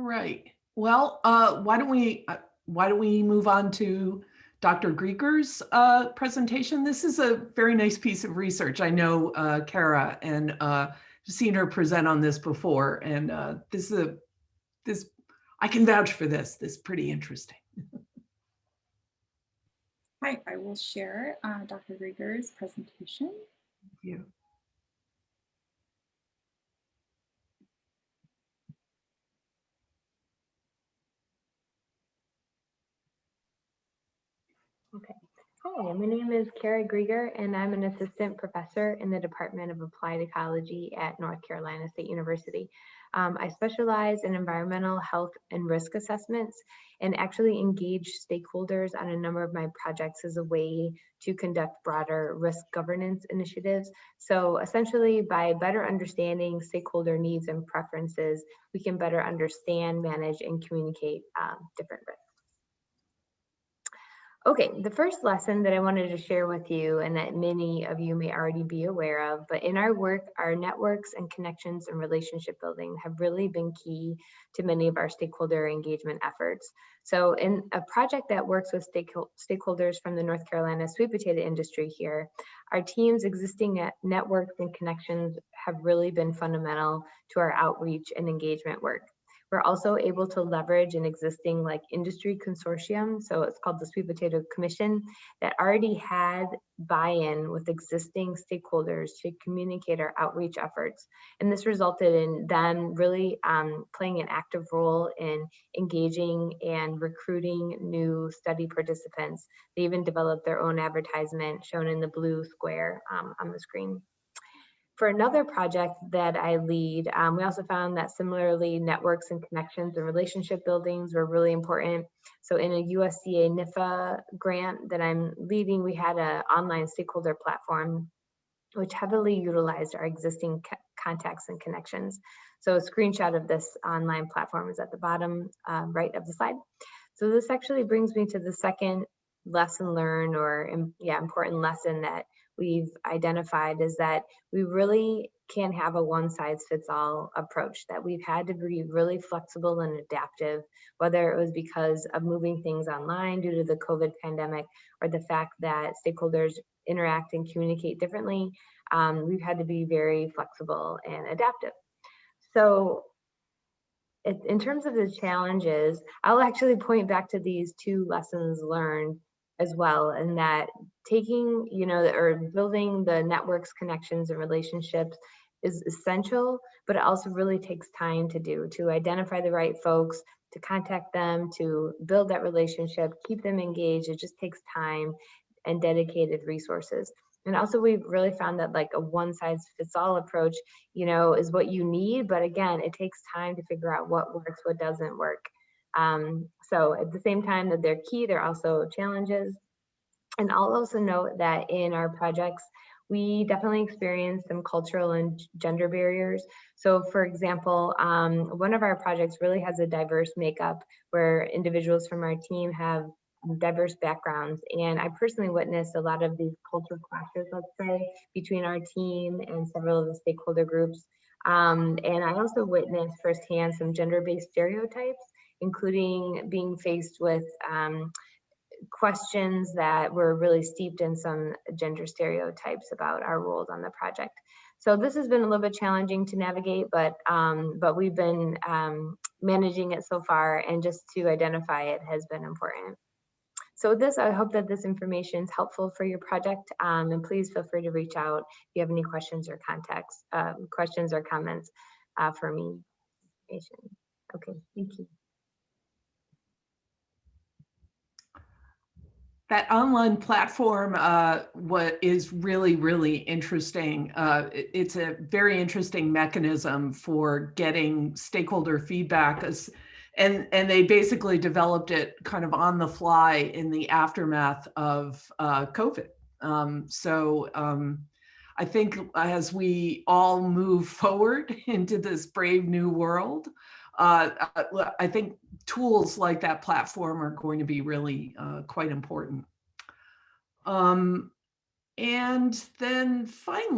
right. Well, why don't we move on to Dr. Grieger's presentation? This is a very nice piece of research. I know Kara and seen her present on this before, and this I can vouch for this. This is pretty interesting. Hi, I will share Dr. Rieger's presentation. Thank you. Okay. Hi, my name is Kara Grieger, and I'm an assistant professor in the Department of Applied Ecology at North Carolina State University. I specialize in environmental health and risk assessments and actually engage stakeholders on a number of my projects as a way to conduct broader risk governance initiatives. So essentially, by better understanding stakeholder needs and preferences, we can better understand, manage, and communicate different risks. Okay, the first lesson that I wanted to share with you, and that many of you may already be aware of, but in our work, our networks and connections and relationship building have really been key to many of our stakeholder engagement efforts. So in a project that works with stakeholders from the North Carolina sweet potato industry here, our team's existing networks and connections have really been fundamental to our outreach and engagement work. We're also able to leverage an existing industry consortium, so it's called the Sweet Potato Commission, that already had buy-in with existing stakeholders to communicate our outreach efforts. And this resulted in them really playing an active role in engaging and recruiting new study participants. They even developed their own advertisement shown in the blue square on the screen. For another project that I lead, we also found that similarly networks and connections and relationship buildings were really important. So in a USDA NIFA grant that I'm leading, we had an online stakeholder platform which heavily utilized our existing contacts and connections. So a screenshot of this online platform is at the bottom right of the slide. So this actually brings me to the second lesson learned, or important lesson that we've identified, is that we really can't have a one size fits all approach, that we've had to be really flexible and adaptive, whether it was because of moving things online due to the COVID pandemic or the fact that stakeholders interact and communicate differently. We've had to be very flexible and adaptive. So in terms of the challenges, I'll actually point back to these two lessons learned as well, and that taking, or building the networks, connections, and relationships is essential, but it also really takes time to identify the right folks, to contact them, to build that relationship, keep them engaged. It just takes time and dedicated resources. And also we've really found that a one size fits all approach, is what you need. But again, it takes time to figure out what works, what doesn't work. So at the same time that they're key, they're also challenges. And I'll also note that in our projects, we definitely experience some cultural and gender barriers. So for example, one of our projects really has a diverse makeup where individuals from our team have diverse backgrounds. And I personally witnessed a lot of these culture clashes, let's say, between our team and several of the stakeholder groups. And I also witnessed firsthand some gender-based stereotypes, including being faced with questions that were really steeped in some gender stereotypes about our roles on the project. So this has been a little bit challenging to navigate, but we've been managing it so far, and just to identify it has been important. So with this, I hope that this information is helpful for your project, and please feel free to reach out if you have any questions or questions or comments for me. Okay, thank you. That online platform what is really, really interesting. It's a very interesting mechanism for getting stakeholder feedback, and they basically developed it kind of on the fly in the aftermath of COVID. I think as we all move forward into this brave new world, I think tools like that platform are going to be really quite important. And then finally,